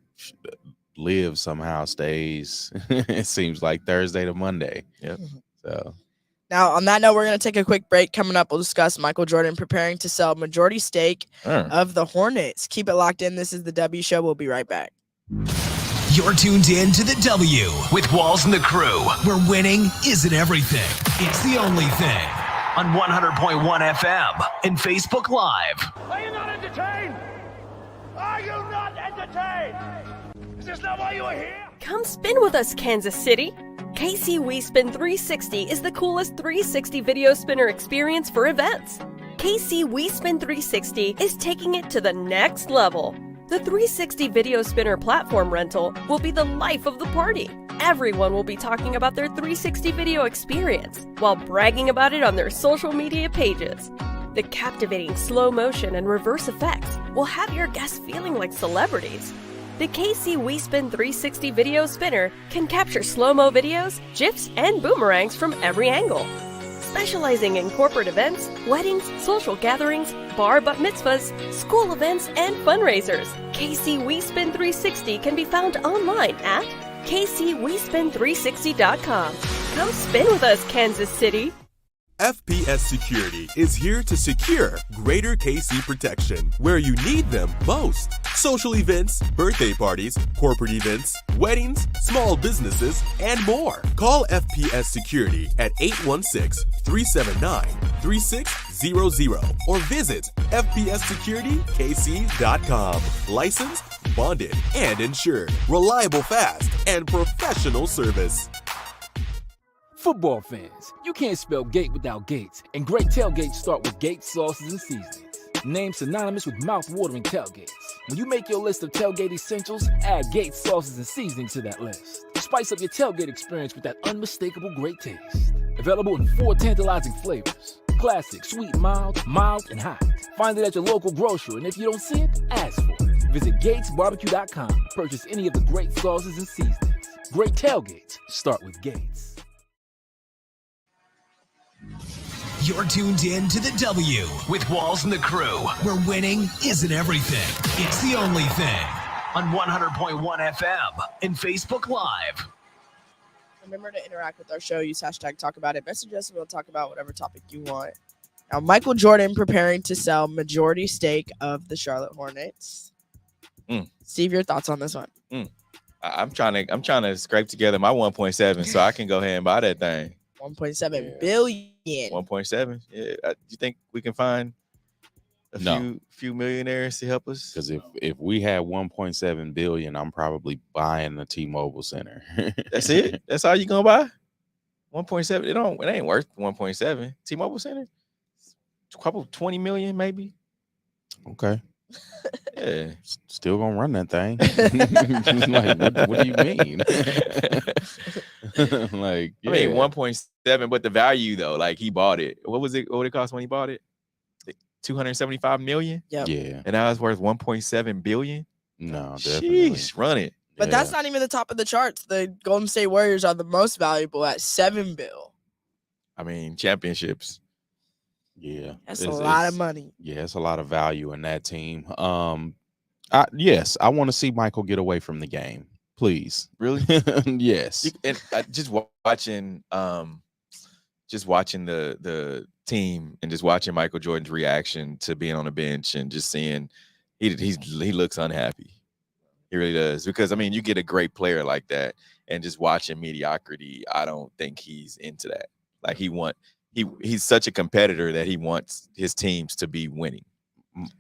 Live somehow stays. It seems like Thursday to Monday. Yep. So. Now, on that note, we're going to take a quick break. Coming up, we'll discuss Michael Jordan preparing to sell majority stake of the Hornets. Keep it locked in. This is the W Show. We'll be right back. You're tuned in to the W with Walls and the Crew, where winning isn't everything. It's the only thing. On 100.1 FM and Facebook Live. Are you not entertained? Are you not entertained? Is this not why you are here? Come spin with us, Kansas City. KC WeSpin 360 is the coolest 360 video spinner experience for events. KC WeSpin 360 is taking it to the next level. The 360 video spinner platform rental will be the life of the party. Everyone will be talking about their 360 video experience while bragging about it on their social media pages. The captivating slow motion and reverse effects will have your guests feeling like celebrities. The KC WeSpin 360 video spinner can capture slow-mo videos, GIFs, and boomerangs from every angle. Specializing in corporate events, weddings, social gatherings, bar bat mitzvahs, school events, and fundraisers, KC WeSpin 360 can be found online at kcwespin360.com. Come spin with us, Kansas City. FPS Security is here to secure Greater KC protection where you need them most. Social events, birthday parties, corporate events, weddings, small businesses, and more. Call FPS Security at 816-379-3600 or visit fpssecuritykc.com. Licensed, bonded, and insured. Reliable, fast, and professional service. Football fans, you can't spell gate without Gates, and great tailgates start with Gates sauces and seasonings. Named synonymous with mouth-watering tailgates. When you make your list of tailgate essentials, add Gates sauces and seasonings to that list. Spice up your tailgate experience with that unmistakable great taste. Available in 4 tantalizing flavors. Classic, sweet, mild, and hot. Find it at your local grocery, and if you don't see it, ask for it. Visit GatesBarbecue.com to purchase any of the great sauces and seasonings. Great tailgates start with Gates. You're tuned in to the W with Walls and the Crew, where winning isn't everything. It's the only thing. On 100.1 FM and Facebook Live. Remember to interact with our show. Use hashtag talk about it. Message us and we'll talk about whatever topic you want. Now, Michael Jordan preparing to sell majority stake of the Charlotte Hornets. Steve, your thoughts on this one? I'm trying to scrape together my 1.7 so I can go ahead and buy that thing. 1.7 billion. 1.7. Yeah. Do you think we can find a few millionaires to help us? Because if we had 1.7 billion, I'm probably buying the T-Mobile Center. That's it. That's all you gonna buy? 1.7. It ain't worth 1.7. T-Mobile Center. A couple 20 million maybe. Okay. Yeah. Still gonna run that thing. Like, what do you mean? Like, yeah. I mean 1.7, but the value though, like he bought it. What would it cost when he bought it? 275 million. Yeah. And now it's worth 1.7 billion. No, definitely. Sheesh, run it. But that's not even the top of the charts. The Golden State Warriors are the most valuable at $7 billion. I mean, championships. Yeah, that's a lot of money. Yeah, it's a lot of value in that team. Yes, I want to see Michael get away from the game, please. Really? Yes. And just watching the team and just watching Michael Jordan's reaction to being on the bench and just seeing he looks unhappy. He really does, because I mean, you get a great player like that, and just watching mediocrity, I don't think he's into that. Like he's such a competitor that he wants his teams to be winning.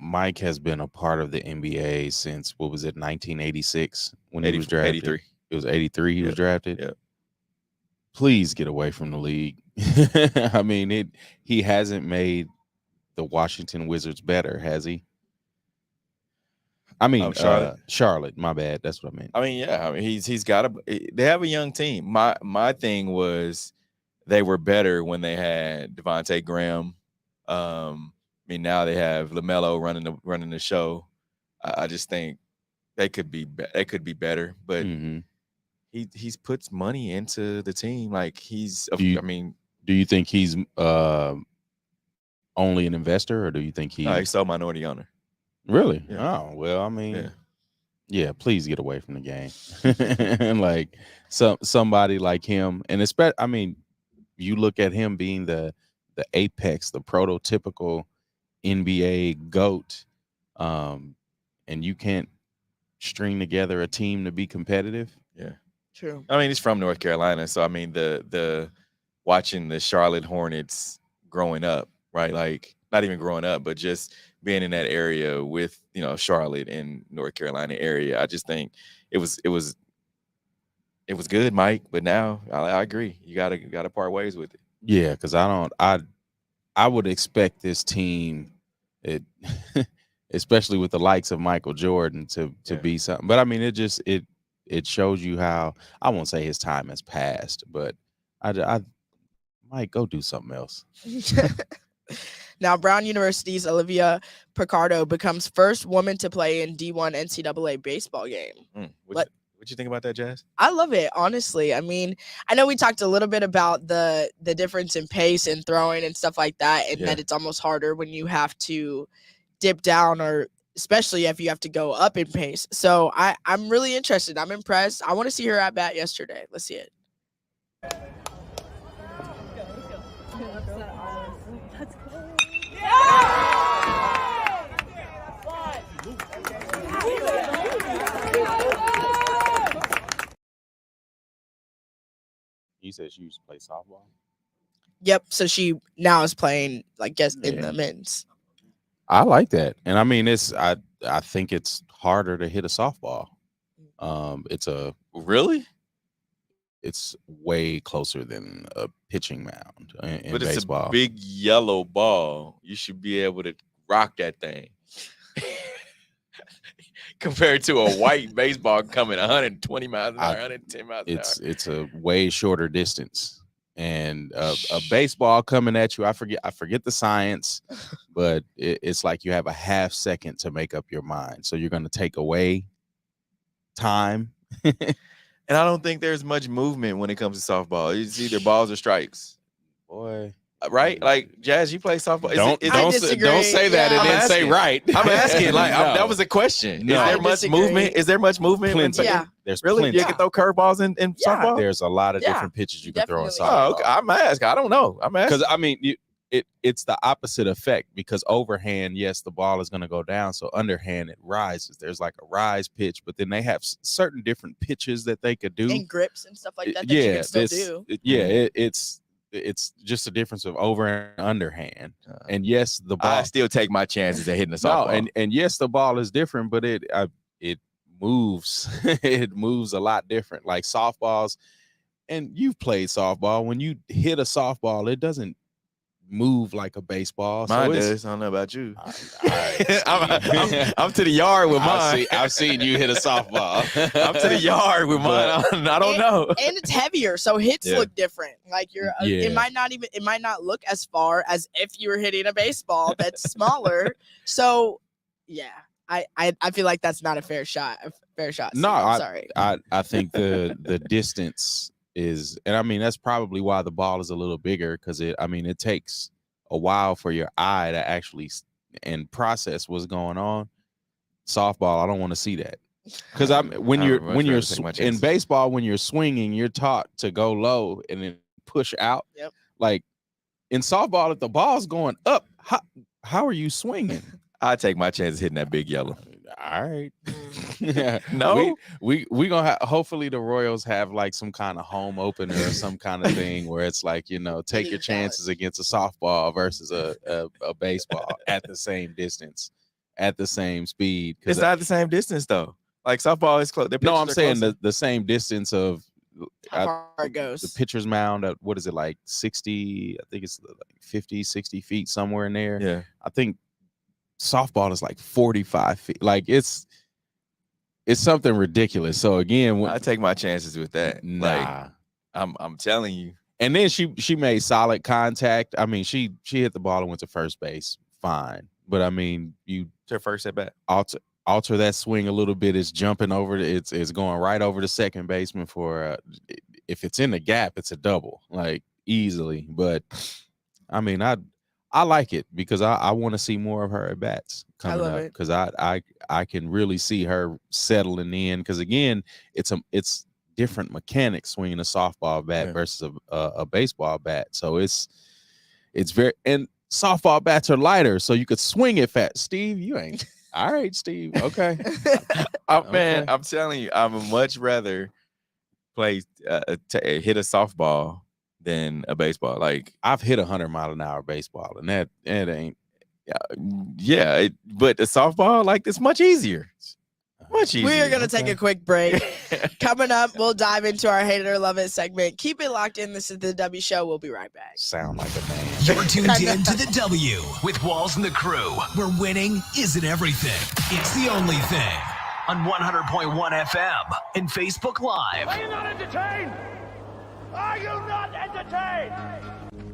Mike has been a part of the NBA since, what was it, 1986 when he was drafted? 83. It was 83 he was drafted? Yeah. Please get away from the league. I mean, he hasn't made the Washington Wizards better, has he? I mean, Charlotte, my bad. That's what I meant. I mean, yeah. I mean, he's got they have a young team. My thing was they were better when they had Devontae Graham. I mean, now they have LaMelo running the show. I just think they could be better, but he's puts money into the team. Like do you think he's only an investor, or do you think he's still minority owner? Really? Yeah. Oh, well, I mean, yeah, please get away from the game. Like somebody like him, and especially, I mean, you look at him being the apex, the prototypical NBA GOAT, and you can't string together a team to be competitive. Yeah, true. I mean, he's from North Carolina, so I mean, the watching the Charlotte Hornets growing up, right? Like not even growing up, but just being in that area with, Charlotte and North Carolina area. I just think it was good, Mike. But now I agree. You gotta part ways with it. Yeah, because I would expect this team, especially with the likes of Michael Jordan, to be something. But I mean, it shows you how, I won't say his time has passed, but I might go do something else. Now, Brown University's Olivia Pichardo becomes first woman to play in D-1 NCAA Baseball Game. What you think about that, Jazz? I love it, honestly. I mean, I know we talked a little bit about the difference in pace and throwing and stuff like that, and that it's almost harder when you have to dip down, or especially if you have to go up in pace. So I'm really interested. I'm impressed. I want to see her at bat yesterday. Let's see it. You said she used to play softball? Yep. So she now is playing, I guess, in the men's. I like that. And I mean, I think it's harder to hit a softball. It's way closer than a pitching mound in but baseball. It's a big yellow ball. You should be able to rock that thing. Compared to a white baseball coming 120 miles an hour, 110 miles an hour. It's a way shorter distance. And a baseball coming at you, I forget the science, but it's like you have a half second to make up your mind. So you're going to take away time. And I don't think there's much movement when it comes to softball. It's either balls or strikes. Boy. Right? Like, Jazz, you play softball. Don't say that and then say right. I'm asking. Like, that was a question. No. Is there much movement? Is there much movement? Plenty. Yeah. There's really? plenty. You can throw curveballs in softball? There's a lot of different pitches you can throw in softball. Oh, okay. I'm asking. I don't know. I'm asking. Because, I mean, it's the opposite effect, because overhand, yes, the ball is going to go down. So underhand, it rises. There's like a rise pitch, but then they have certain different pitches that they could do. And grips and stuff like that you can still do. It's just a difference of over and underhand. And yes, the ball. I still take my chances at hitting the softball. No, and yes, the ball is different, but it moves. It moves a lot different. Like softballs, and you've played softball. When you hit a softball, it doesn't move like a baseball. Mine does. I don't know about you. I'm to the yard with mine. I've seen you hit a softball. I'm to the yard with mine. I don't know. And it's heavier, so hits look different. Like it might not look as far as if you were hitting a baseball that's smaller. So yeah, I feel like that's not a fair shot. No, I'm sorry. I think the distance is, and I mean, that's probably why the ball is a little bigger, because it takes a while for your eye to actually and process what's going on. Softball, I don't want to see that, because when you're in baseball, when you're swinging, you're taught to go low and then push out. Yep. Like in softball, if the ball's going up, how are you swinging? I take my chances hitting that big yellow. All right. No, we gonna hopefully the Royals have like some kind of home opener or some kind of thing where it's like, you know, take your chances against a softball versus a baseball at the same distance, at the same speed. It's not the same distance though. Like softball is close. No, I'm saying the same distance of how far it goes. The pitcher's mound at, what is it, like 60? I think it's like 50, 60 feet, somewhere in there. Yeah. I think softball is like 45 feet. Like it's something ridiculous. So again, I take my chances with that. Nah. Like, I'm telling you. And then she made solid contact. I mean, she hit the ball and went to first base. Fine. But I mean, you her first at bat. Alter that swing a little bit. It's jumping over. It's going right over the second baseman for if it's in the gap, it's a double, like easily. But I mean, I like it because I want to see more of her at bats coming up because I can really see her settling in because again, it's different mechanics swinging a softball bat versus a baseball bat. So it's very, and softball bats are lighter, so you could swing it fast. Steve, you ain't. All right, Steve. Okay. Man, I'm telling you, I would much rather play hit a softball than a baseball. Like I've hit 100-mile-an-hour baseball, and that ain't. But the softball, like, it's much easier. Much easier. We are going to take a quick break. Coming up, we'll dive into our Hate It or Love It segment. Keep it locked in. This is the W Show. We'll be right back. Sound like a man. You're tuned in to the W with Walls and the Crew, where winning isn't everything. It's the only thing. On 100.1 FM and Facebook Live. Are you not entertained? Are you not entertained?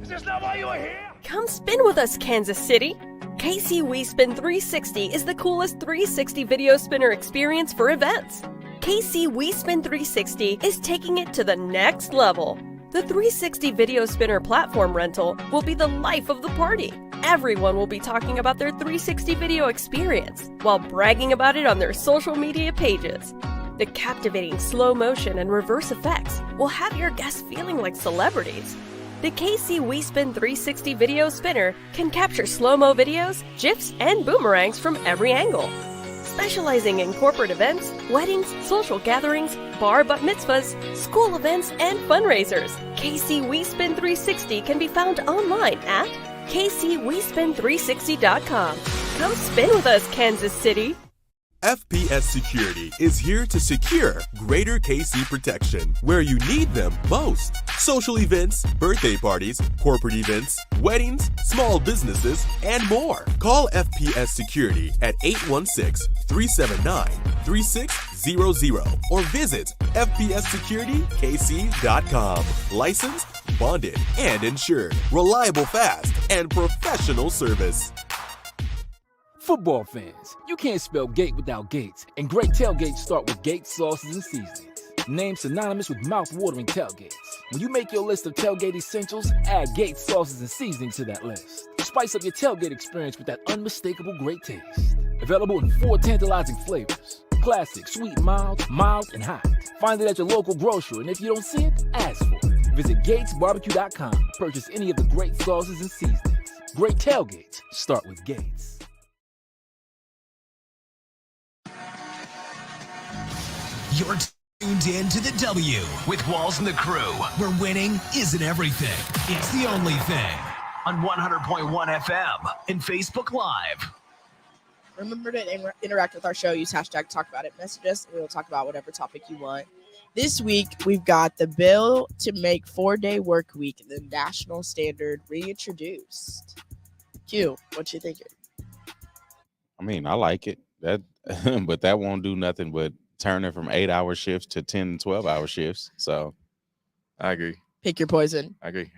Is this not why you are here? Come spin with us, Kansas City. KC We Spin 360 is the coolest 360 video spinner experience for events. KC We Spin 360 is taking it to the next level. The 360 video spinner platform rental will be the life of the party. Everyone will be talking about their 360 video experience while bragging about it on their social media pages. The captivating slow motion and reverse effects will have your guests feeling like celebrities. The KC We Spin 360 video spinner can capture slow-mo videos, GIFs, and boomerangs from every angle. Specializing in corporate events, weddings, social gatherings, bar bat mitzvahs, school events, and fundraisers, KC We Spin 360 can be found online at kcwespin360.com. Come spin with us, Kansas City. FPS Security is here to secure Greater KC protection where you need them most. Social events, birthday parties, corporate events, weddings, small businesses, and more. Call FPS Security at 816-379-3600 or visit fpssecuritykc.com. Licensed, bonded, and insured. Reliable, fast, and professional service. Football fans, you can't spell gate without Gates, and great tailgates start with Gates sauces and seasonings. Named synonymous with mouth-watering tailgates. When you make your list of tailgate essentials, add Gates sauces and seasonings to that list. Spice up your tailgate experience with that unmistakable great taste. Available in 4 tantalizing flavors. Classic, sweet, mild, and hot. Find it at your local grocer, and if you don't see it, ask for it. Visit GatesBarbecue.com to purchase any of the great sauces and seasonings. Great tailgates start with Gates. You're tuned in to the W with Walls and the Crew, where winning isn't everything. It's the only thing. On 100.1 FM and Facebook Live. Remember to interact with our show. Use hashtag Talk About It. Message us, and we'll talk about whatever topic you want. This week, we've got the bill to make 4-day work week the national standard reintroduced. Q, what you thinking? I mean, I like it. But that won't do nothing but turning from 8-hour shifts to 10 and 12-hour shifts. So I agree. Pick your poison. I agree.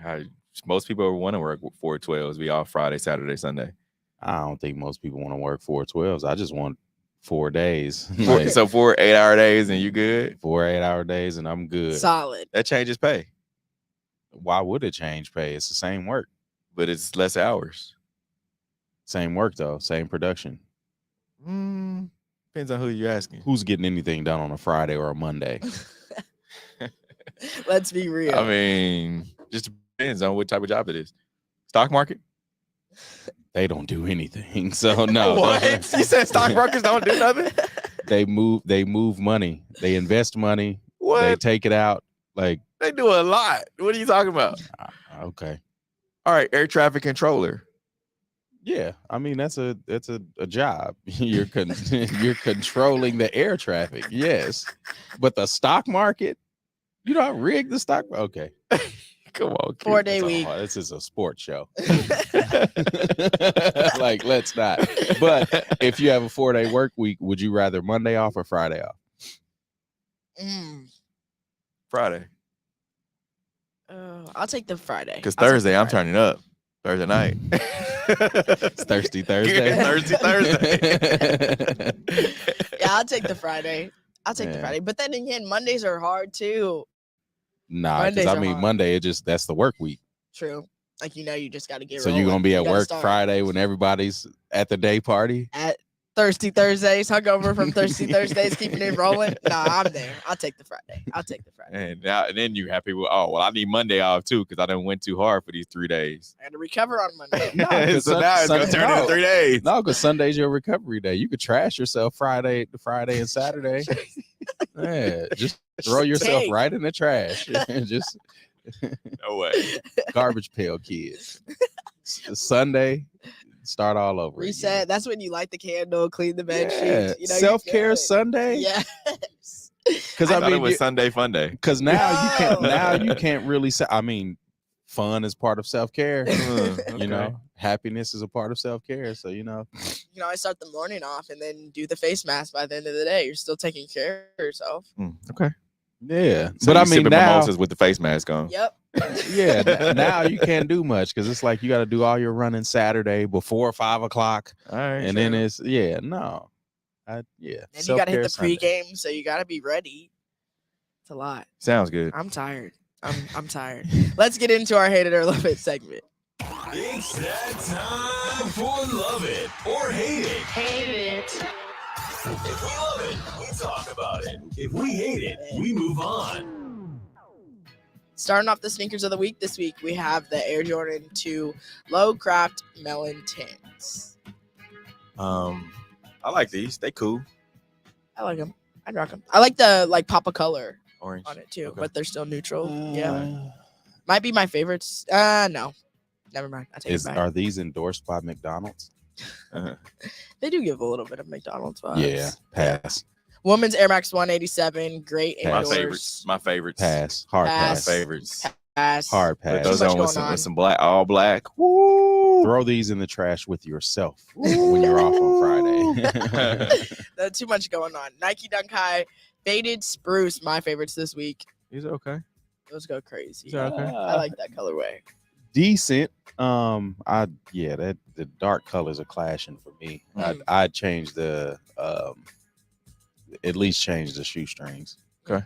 Most people want to work 4/12s. Be off Friday, Saturday, Sunday. I don't think most people want to work 4/12s. I just want 4 days. So 4 8-hour days and you good? 4 8-hour days and I'm good. Solid. That changes pay. Why would it change pay? It's the same work. But it's less hours. Same work, though. Same production. Depends on who you're asking. Who's getting anything done on a Friday or a Monday? Let's be real. I mean, just depends on what type of job it is. Stock market? They don't do anything. So no. What? You said stockbrokers don't do nothing? They move money. They invest money. What? They take it out. Like They do a lot. What are you talking about? Okay. All right, air traffic controller. Yeah, I mean that's a job. You're controlling the air traffic. Yes, but the stock market, you don't rig the stock. Okay, come on, 4-day week. This is a sports show. Like, let's not. But if you have a 4-day work week, would you rather Monday off or Friday off? Friday. I'll take the Friday. Because Thursday, I'm turning up. Thursday night. It's Thursday. Thursday. Yeah, I'll take the Friday. The Friday. But then again, Mondays are hard too. Nah, because I mean hard. Monday, that's the work week. True. Like, you just got to get So you're going to be at work Friday when everybody's at the day party? At Thirsty Thursdays, hungover from Thirsty Thursdays, keeping it rolling. Nah, I'm there. I'll take the Friday. And then you have people, I need Monday off too because I done went too hard for these 3 days. I had to recover on Monday. So now it's going to turn into 3 days. No, because Sunday's your recovery day. You could trash yourself Friday and Saturday. Yeah, just throw yourself right in the trash. Just no way. Garbage pail kids. Sunday, start all over. Reset. Again. That's when you light the candle, clean the bed sheets. Self-care Sunday. Yes. Because I thought it was Sunday fun day. Because now you can't really say. I mean, fun is part of self-care. Okay. You know, happiness is a part of self-care. So You can always start the morning off and then do the face mask by the end of the day. You're still taking care of yourself. Okay. Yeah, So but I you mean sipping now, mimosas with the face mask on. Yep. Yeah, now you can't do much because it's like you got to do all your running Saturday before 5 o'clock, All right. and then it's no. And you got to hit the pregame, so you got to be ready. It's a lot. Sounds good. I'm tired. I'm tired. Let's get into our hate it or love it segment. It's that time for love it or hate it. Hate it. If we love it, we talk about it. If we hate it, we move on. Starting off the sneakers of the week this week, we have the Air Jordan 2 Low Craft Melon Tints. I like these. They cool. I like them. I'd rock them. I like the Papa color Orange on it too, Okay. but they're still neutral. Yeah, might be my favorites. No, never mind. I take it back. Are these endorsed by McDonald's? They do give a little bit of McDonald's vibes. Yeah, pass. Women's Air Max 187, great My indoors. favorites. My favorites. Pass. Hard Pass. My pass. favorites. Pass. Hard Put pass. those much on with going on. some black, all black. Woo! Throw these in the trash with yourself when you're off on Friday. There's too much going on. Nike Dunk High, Faded Spruce, my favorites this week. These are okay. Those go crazy. These are okay. I like that colorway. Decent. The dark colors are clashing for me. I'd change the at least change the shoestrings. Okay.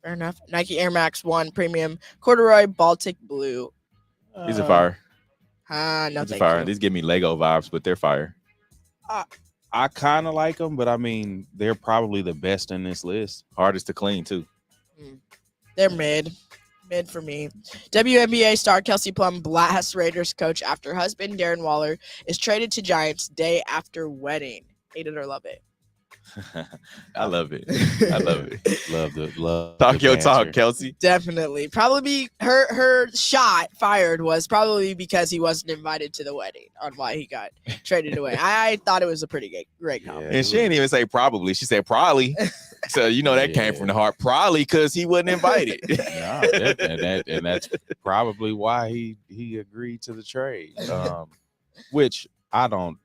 Fair enough. Nike Air Max 1 Premium Corduroy Baltic Blue. These are fire. No, These are thank fire. you. These give me Lego vibes, but they're fire. I kind of like them, but I mean, they're probably the best in this list. Hardest to clean too. They're mid for me. WNBA star Kelsey Plum blasts Raiders coach after husband Darren Waller is traded to Giants day after wedding. Hate it or love it. I love it. I love it. Love. Talk the your banter. talk, Kelsey. Definitely. Probably her shot fired was probably because he wasn't invited to the wedding on why he got traded away. I thought it was a pretty great comment. And she didn't even say probably. She said probably. So that came from the heart. Probably because he wasn't invited. and that's probably why he agreed to the trade. Which I don't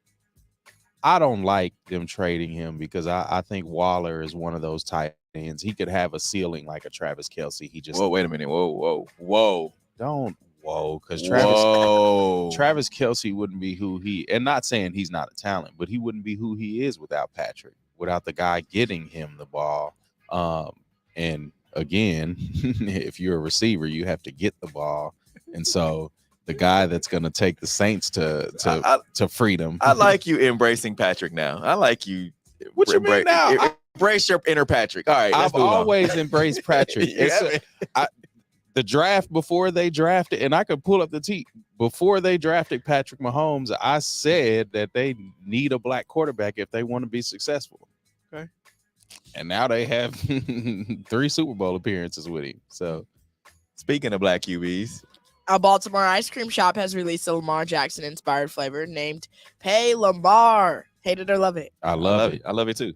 like them trading him because I think Waller is one of those tight ends. He could have a ceiling like a Travis Kelce. He just wait a minute. Whoa. Because Travis Kelce wouldn't be who he, and not saying he's not a talent, but he wouldn't be who he is without Patrick, without the guy getting him the ball. And again, if you're a receiver, you have to get the ball. And so the guy that's going to take the Saints to freedom. I like you embracing Patrick now. I like you. What you mean now? Embrace your inner Patrick. All right, I've always embraced Patrick. the draft before they drafted, and I could pull up the tweet before they drafted Patrick Mahomes. I said that they need a black quarterback if they want to be successful. Okay. And now they have 3 Super Bowl appearances with him. So, speaking of black QBs, a Baltimore ice cream shop has released a Lamar Jackson inspired flavor named Pay Lamar. Hate it or love it? I love it. I love it too.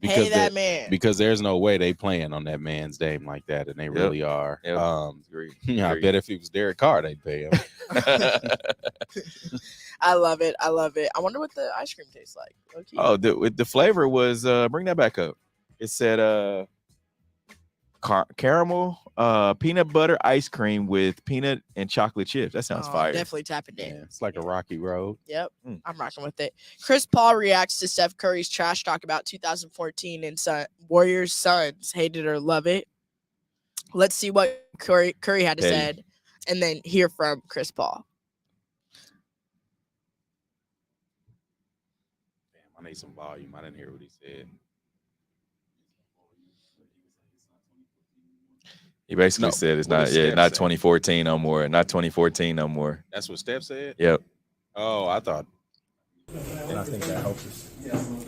Pay that man. Because there's no way they playing on that man's name like that, and they really are. Yep. I bet if it was Derek Carr, they'd pay him. I love it. I love it. I wonder what the ice cream tastes like. Okay. Oh, the flavor was bring that back up. It said caramel peanut butter ice cream with peanut and chocolate chips. That sounds fire. Definitely tap it in. Yeah, it's like a rocky road. Yep. I'm rocking with it. Chris Paul reacts to Steph Curry's trash talk about 2014 and Warriors Suns. Hate it or love it. Let's see what Curry had to say, and then hear from Chris Paul. Damn, I need some volume. I didn't hear what he said. He basically said it's not 2014 no more. Not 2014 no more. That's what Steph said? Yep. Oh, I thought. And I think that helps us.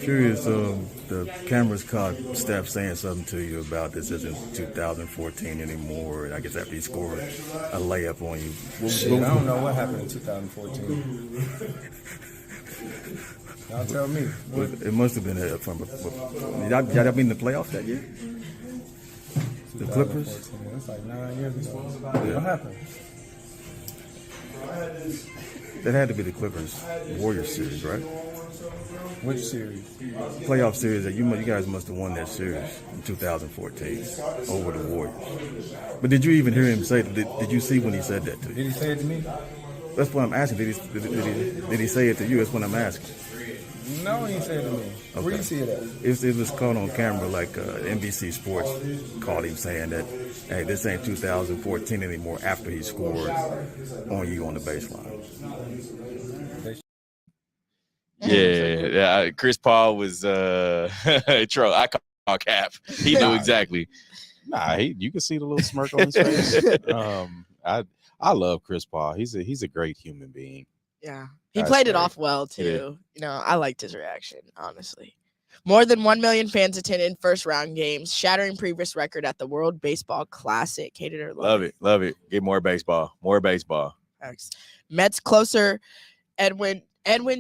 Curious, the cameras caught Steph saying something to you about this isn't 2014 anymore. And I guess after he scored a layup on you. I don't know what happened in 2014. Y'all tell me. It must have been from y'all been in the playoffs that year? The Clippers? That's like 9 years ago. What happened? That had to be the Clippers Warriors series, right? Which series? Playoff series that you guys must have won that series in 2014 over the Warriors. But did you even hear him say? Did you see when he said that to you? Did he say it to me? That's what I'm asking. Did he say it to you? That's what I'm asking. No, he didn't say it to me. Okay. Where you see it at? It was caught on camera, like NBC Sports caught him saying that, hey, this ain't 2014 anymore after he scored on you on the baseline. Yeah. Chris Paul was troll. I call cap. He knew exactly. Nah, you can see the little smirk on his face. I love Chris Paul. He's a great human being. Yeah. He played it off well, too. You know, I liked his reaction, honestly. More than 1 million fans attended first-round games, shattering previous record at the World Baseball Classic. Hate it or love it. Love it. Get more baseball. More baseball. Thanks. Mets closer Edwin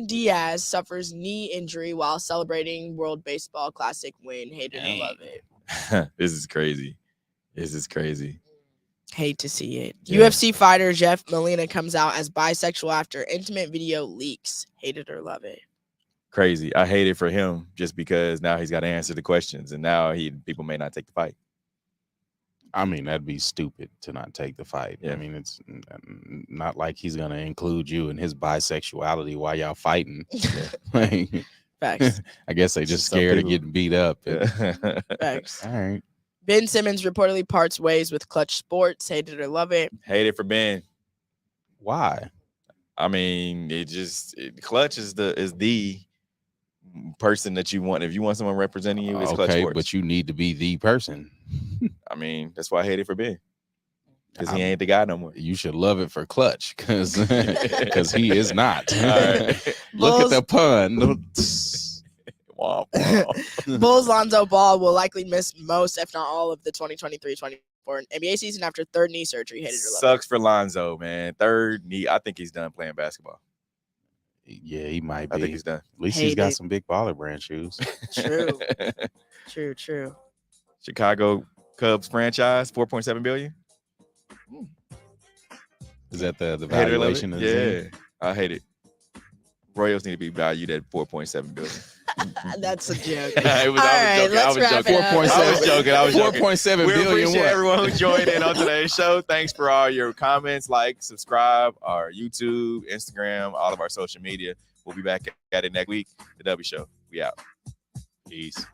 Diaz suffers knee injury while celebrating World Baseball Classic win. Hate it or love it. This is crazy. Hate to see it. Yeah. UFC fighter Jeff Molina comes out as bisexual after intimate video leaks. Hate it or love it. Crazy. I hate it for him just because now he's got to answer the questions, and now people may not take the fight. I mean, that'd be stupid to not take the fight. Yeah. I mean, it's not like he's going to include you in his bisexuality while y'all fighting. Facts. I guess they just scared of getting beat up. Facts. All right. Ben Simmons reportedly parts ways with Clutch Sports. Hate it or love it. Hate it for Ben. Why? I mean, Clutch is the person that you want. If you want someone representing you, it's Clutch Sports. Okay, but you need to be the person. I mean, that's why I hate it for Ben. Because he ain't the guy no more. You should love it for Clutch, because he is not. All right. Look at the pun. Bulls Lonzo Ball will likely miss most, if not all, of the 2023-24 NBA season after third knee surgery. Hated or love Sucks for Lonzo, man. Third knee. I think he's done playing basketball. Yeah, he might be. I think he's done. At least he's got some big baller brand shoes. True. Chicago Cubs franchise, $4.7 billion. Is that the valuation? Yeah, I hate it. Royals need to be valued at $4.7 billion. That's a joke. I was joking. 4.7 billion. We appreciate everyone who joined in on today's show. Thanks for all your comments, subscribe, our YouTube, Instagram, all of our social media. We'll be back at it next week. The W Show. We out. Peace.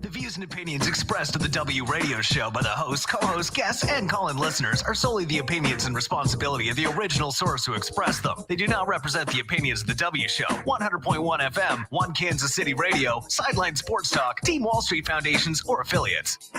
The views and opinions expressed on the W Radio Show by the hosts, co-hosts, guests, and call-in listeners are solely the opinions and responsibility of the original source who expressed them. They do not represent the opinions of the W Show, 100.1 FM, One Kansas City Radio, Sideline Sports Talk, Team Wall Street Foundations, or affiliates.